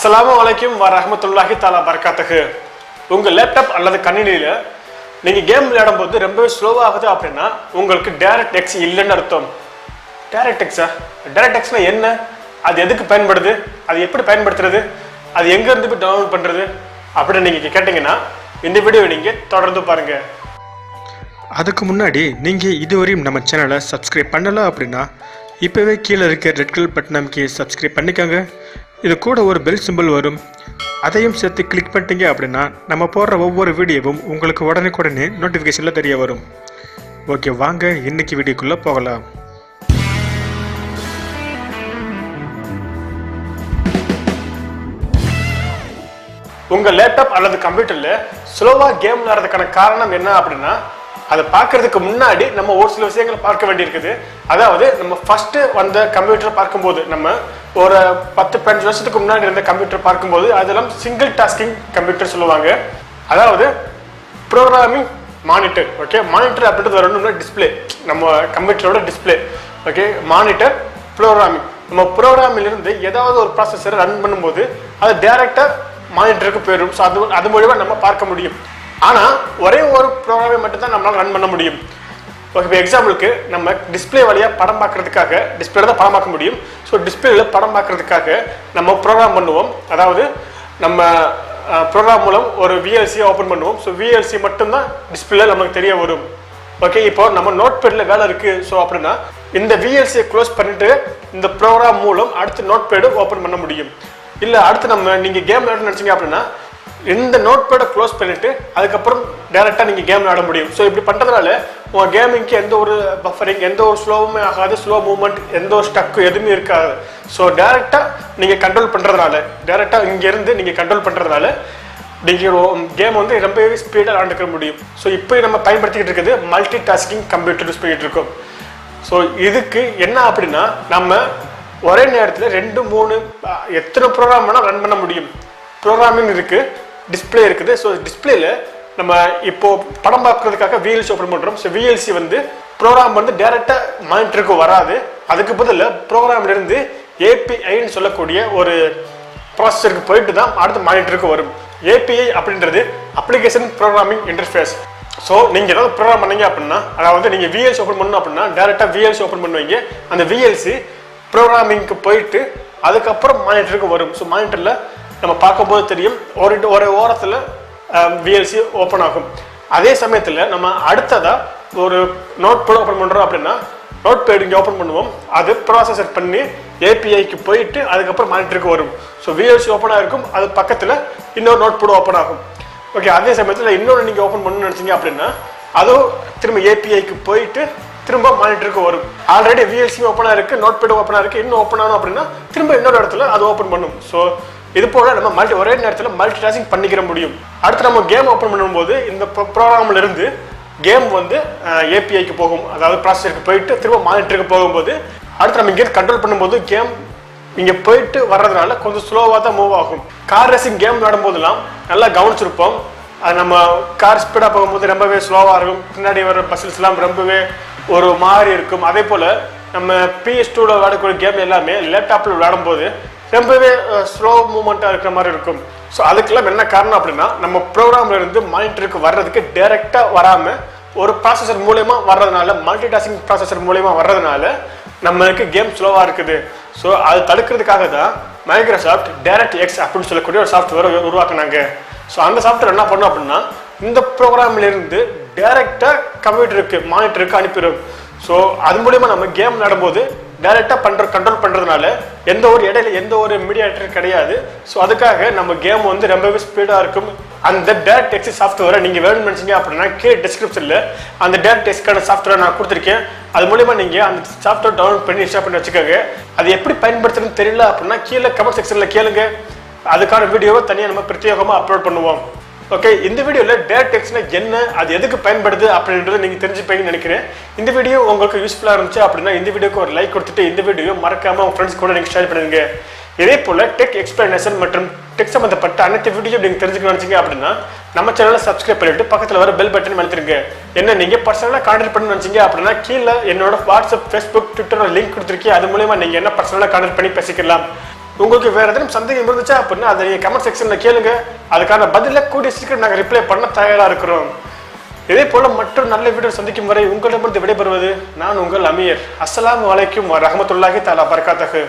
அஸ்ஸலாமு அலைக்கும் வரஹ்மத்துல்லாஹி தஆலா பரக்காத்துஹு. உங்கள் லேப்டாப் அல்லது கணினியில் நீங்கள் கேம் விளையாடும் போது ரொம்பவே ஸ்லோவாகுது அப்படின்னா உங்களுக்கு டைரக்ட் எக்ஸ் இல்லைன்னு அர்த்தம். டைரக்ட் எக்ஸா? டைரக்ட் எக்ஸ்னா என்ன? அது எதுக்கு பயன்படுது? அது எப்படி பயன்படுத்துறது? அது எங்கேருந்து போய் டவுன்லோட் பண்ணுறது அப்படின்னு நீங்கள் கேட்டிங்கன்னா இந்த வீடியோவை நீங்கள் தொடர்ந்து பாருங்கள். அதுக்கு முன்னாடி நீங்கள் இதுவரையும் நம்ம சேனலை சப்ஸ்கிரைப் பண்ணலை அப்படின்னா இப்போவே கீழே இருக்க ரெட் கலர் பட்டன் அமைக்கி சப்ஸ்கிரைப் பண்ணிக்கோங்க. இது கூட ஒரு பெல் சிம்பிள் வரும், அதையும் சேர்த்து கிளிக் பண்ணிட்டீங்க அப்படின்னா நம்ம போடுற ஒவ்வொரு வீடியோவும் உங்களுக்கு உடனே நோட்டிஃபிகேஷனில் தெரிய வரும். ஓகே, வாங்க இன்னைக்கு வீடியோக்குள்ளே போகலாம். உங்கள் லேப்டாப் அல்லது கம்ப்யூட்டரில் ஸ்லோவாக கேம் விளையாடுறதுக்கான காரணம் என்ன அப்படின்னா, அதை பார்க்கறதுக்கு முன்னாடி நம்ம ஒரு சில விஷயங்களை பார்க்க வேண்டியிருக்குது. அதாவது நம்ம ஃபர்ஸ்ட் வந்த கம்ப்யூட்டரை பார்க்கும்போது, நம்ம ஒரு 10-15 வருஷத்துக்கு முன்னாடி இருந்த கம்ப்யூட்டர் பார்க்கும்போது அதெல்லாம் சிங்கிள் டாஸ்கிங் கம்ப்யூட்டர் சொல்லுவாங்க. அதாவது ப்ரோக்ராமிங் மானிட்டர். ஓகே, மானிட்டர் அப்படின்றது வரணும்னா டிஸ்பிளே, நம்ம கம்ப்யூட்டரோட டிஸ்பிளே. Okay, monitor, programming. நம்ம ப்ரோக்ராமிலிருந்து ஏதாவது ஒரு ப்ராசஸரை ரன் பண்ணும்போது அது டைரக்டாக மானிட்டருக்கு போயிடும். ஸோ அது மூலியமாக நம்ம பார்க்க முடியும். ஆனால் ஒரே ஒரு ப்ரோக்ராமை மட்டும்தான் நம்மளால் ரன் பண்ண முடியும். ஓகே, இப்போ எக்ஸாம்பிளுக்கு நம்ம டிஸ்பிளே வழியாக படம் பார்க்கறதுக்காக, டிஸ்பிளே தான் படம் பார்க்க முடியும். ஸோ டிஸ்பிளேல படம் பார்க்கறதுக்காக நம்ம ப்ரோக்ராம் பண்ணுவோம். அதாவது நம்ம ப்ரோக்ராம் மூலம் ஒரு விஎல்சியை ஓப்பன் பண்ணுவோம். ஸோ விஎல்சி மட்டும்தான் டிஸ்பிளே நமக்கு தெரிய வரும். ஓகே, இப்போ நம்ம நோட் பேடில் வேலை இருக்குது. ஸோ அப்படின்னா இந்த விஎல்சியை க்ளோஸ் பண்ணிட்டு இந்த ப்ரோக்ராம் மூலம் அடுத்து நோட் பேடு ஓப்பன் பண்ண முடியும். இல்லை அடுத்து நீங்கள் கேம் விளையாட நினச்சிங்க அப்படின்னா இந்த நோட் பேடை க்ளோஸ் பண்ணிட்டு அதுக்கப்புறம் டைரெக்டாக நீங்கள் கேம் விளையாட முடியும். ஸோ இப்படி பண்ணுறதுனால உங்கள் கேமிங்க்கு எந்த ஒரு பஃபரிங், எந்த ஒரு ஸ்லோவுமே ஆகாது, ஸ்லோ மூவ்மெண்ட், எந்த ஒரு ஸ்டக்கு எதுவுமே இருக்காது. ஸோ டைரெக்டாக நீங்கள் கண்ட்ரோல் பண்ணுறதுனால, டைரெக்டாக இங்கேருந்து நீங்கள் கண்ட்ரோல் பண்ணுறதுனால நீங்கள் கேம் வந்து ரொம்பவே ஸ்பீடாக விளாண்டுக்க முடியும். ஸோ இப்போ நம்ம பயன்படுத்திக்கிட்டு இருக்கிறது மல்டி டாஸ்கிங் கம்ப்யூட்டர் யூஸ் பண்ணிகிட்டு இருக்கோம். ஸோ இதுக்கு என்ன அப்படின்னா, நம்ம ஒரே நேரத்தில் 2-3 எத்தனை ப்ரோக்ராம் வேணால் ரன் பண்ண முடியும். ப்ரோக்ராமிங் இருக்குது, டிஸ்பிளே இருக்குது. ஸோ டிஸ்பிளேல நம்ம இப்போ படம் பார்க்கறதுக்காக விஎல்சி ஓப்பன் பண்ணுறோம். ஸோ விஎல்சி வந்து ப்ரோக்ராம் வந்து டைரெக்டாக மானிட்டருக்கு வராது. அதுக்கு பதில் ப்ரோக்ராம்லேருந்து ஏபிஐன்னு சொல்லக்கூடிய ஒரு ப்ராசஸருக்கு போயிட்டு தான் அடுத்து மானிட்டருக்கு வரும். ஏபிஐ அப்படின்றது அப்ளிகேஷன் ப்ரோக்ராமிங் இன்டர்ஃபேஸ். ஸோ நீங்கள் ஏதாவது ப்ரோக்ராம் பண்ணீங்க அப்படின்னா, அதாவது நீங்கள் விஎல்சி ஓப்பன் பண்ணணும் அப்படின்னா டைரெக்டாக விஎல்சி ஓப்பன் பண்ணுவீங்க. அந்த விஎல்சி ப்ரோக்ராமிங்க்கு போயிட்டு அதுக்கப்புறம் மானிட்டருக்கு வரும். ஸோ மானிட்டரில் நம்ம பார்க்கும்போது தெரியும், ஒரு ஓரத்தில் விஎல்சி ஓப்பன் ஆகும். அதே சமயத்தில் நம்ம அடுத்ததாக ஒரு நோட் பேட் ஓப்பன் பண்ணுறோம் அப்படின்னா நோட் பேட் இங்கே ஓப்பன் பண்ணுவோம். அது ப்ராசஸர் பண்ணி ஏபிஐக்கு போயிட்டு அதுக்கப்புறம் மானிட்டருக்கு வரும். ஸோ விஎல்சி ஓப்பன் ஆகிருக்கும், அது பக்கத்தில் இன்னொரு நோட் பேட் ஓப்பன் ஆகும். ஓகே, அதே சமயத்தில் இன்னொன்று நீங்கள் ஓப்பன் பண்ணணும்னு நினச்சிங்க அப்படின்னா அதுவும் திரும்ப ஏபிஐக்கு போயிட்டு திரும்ப மானிட்டருக்கு வரும். ஆல்ரெடி விஎல்சி ஓப்பனாக இருக்குது, நோட் பேட் ஓப்பனாக இருக்குது, இன்னும் ஓப்பன் ஆகணும் அப்படின்னா திரும்ப இன்னொரு இடத்துல அது ஓப்பன் பண்ணும். ஸோ இது போல நம்ம ஒரே நேரத்தில் மல்டி டாஸ்கிங் பண்ணிக்கிற முடியும். அடுத்து நம்ம கேம் ஓப்பன் பண்ணும்போது இந்த ப்ரோக்ராம்ல இருந்து கேம் வந்து ஏபிஐக்கு போகும், அதாவது ப்ராசஸருக்கு போயிட்டு திரும்ப மானிட்டருக்கு போகும்போது அடுத்து நம்ம இங்கே கண்ட்ரோல் பண்ணும்போது கேம் இங்கே போயிட்டு வர்றதுனால கொஞ்சம் ஸ்லோவாக தான் மூவ் ஆகும். கார் ரேசிங் கேம் விளையாடும் போதெல்லாம் நல்லா கவனிச்சிருப்போம். அது நம்ம கார் ஸ்பீடாக போகும்போது ரொம்பவே ஸ்லோவாக இருக்கும், பின்னாடி வர பசில்ஸ்லாம் ரொம்பவே ஒரு மாதிரி இருக்கும். அதே போல் நம்ம PS2ல விளையாடக்கூடிய கேம் எல்லாமே லேப்டாப்பில் விளையாடும் போது ரொம்பவே ஸ்லோ மூவ்மெண்ட்டாக இருக்கிற மாதிரி இருக்கும். ஸோ அதுக்கெல்லாம் என்ன காரணம் அப்படின்னா, நம்ம ப்ரோக்ராம்ல இருந்து மானிட்டருக்கு வர்றதுக்கு டைரெக்டாக வராமல் ஒரு ப்ராசஸர் மூலயமா வர்றதுனால, மல்டி டாஸ்கிங் ப்ராசஸர் மூலயமா வர்றதுனால நம்மளுக்கு கேம் ஸ்லோவாக இருக்குது. ஸோ அது தடுக்கிறதுக்காக தான் மைக்ரோசாஃப்ட் டைரக்ட் எக்ஸ் அப்படின்னு சொல்லக்கூடிய ஒரு சாஃப்ட்வேரை உருவாக்குனாங்க. ஸோ அந்த சாஃப்ட்வேர் என்ன பண்ணும் அப்படின்னா, இந்த ப்ரோக்ராம்லேருந்து டைரெக்டாக கம்ப்யூட்டருக்கு, மானிட்டருக்கு அனுப்பிடும். ஸோ அது மூலயமா நம்ம கேம் விளையாடும்போது டைரெக்டாக கண்ட்ரோல் பண்ணுறதுனால எந்த ஒரு இடையில எந்த ஒரு மீடியேட்டர் கிடையாது. ஸோ அதுக்காக நம்ம கேம் வந்து ரொம்பவே ஸ்பீடாக இருக்கும். அந்த டைரக்ட் எக்ஸ் சாஃப்ட்வேரை நீங்கள் வேணும்னு நினச்சிங்க அப்படின்னா கீழே டிஸ்கிரிப்ஷனில் அந்த டைரக்ட் எக்ஸ்க்கான சாஃப்ட்வேரை நான் கொடுத்துருக்கேன். அது மூலயமா நீங்கள் அந்த சாஃப்ட்வேர் டவுன்லோட் பண்ணி இன்ஸ்டால் பண்ணி வச்சுக்கோங்க. அது எப்படி பயன்படுத்துறதுன்னு தெரியல அப்படின்னா கீழே கமெண்ட் செக்ஷனில் கேளுங்க. அதுக்கான வீடியோவை தனியாக நம்ம பிரத்யேகமாக அப்லோட் பண்ணுவோம். ஓகே, இந்த வீடியோவில் டைரக்ட் எக்ஸ்னா என்ன, அது எதுக்கு பயன்படுது அப்படின்றத நீங்கள் தெரிஞ்சுப்பீங்கன்னு நினைக்கிறேன். இந்த வீடியோ உங்களுக்கு யூஸ்ஃபுல்லாக இருந்துச்சு அப்படின்னா இந்த வீடியோக்கு ஒரு லைக் கொடுத்துட்டு இந்த வீடியோ மறக்காமல் உங்கள் ஃப்ரெண்ட்ஸ் கூட நீங்கள் ஷேர் பண்ணுங்க. இதே போல் டெக் எக்ஸ்பிளனேஷன் மற்றும் டெக் சம்மந்தப்பட்ட அனைத்து வீடியோ நீங்கள் தெரிஞ்சுக்கணும் நினச்சிங்க அப்படின்னா நம்ம சேனலை சப்ஸ்கிரைப் பண்ணிட்டு பக்கத்தில் வர பெல் பட்டன் அழுத்திருங்க. என்ன நீங்கள் பர்சனலாக கான்டாக்ட் பண்ணணும்னு நினச்சிங்க அப்படின்னா கீழே என்னோட வாட்ஸ்அப், ஃபேஸ்புக், ட்விட்டர் லிங்க் கொடுத்துருக்கேன். அது மூலமா நீங்கள் என்ன பர்சனலாக கான்டாக்ட் பண்ணி பேசிக்கலாம். உங்களுக்கு வேற எதுவும் சந்தேகம் இருந்துச்சா அப்படின்னா அதை நீங்க கமெண்ட் செக்ஷன்ல கேளுங்க. அதுக்கான பதில கூடிய சீக்கிரம் நாங்கள் ரிப்ளை பண்ண தயாரா இருக்கிறோம். இதே போல மற்றொரு நல்ல வீடியோ சந்திக்கும் வரை உங்களிடமிருந்து விடைபெறுவது நான் உங்கள் அமீர். அஸ்ஸலாமு அலைக்கும் வரஹ்மத்துல்லாஹி தஆலா பரகாத்துஹு.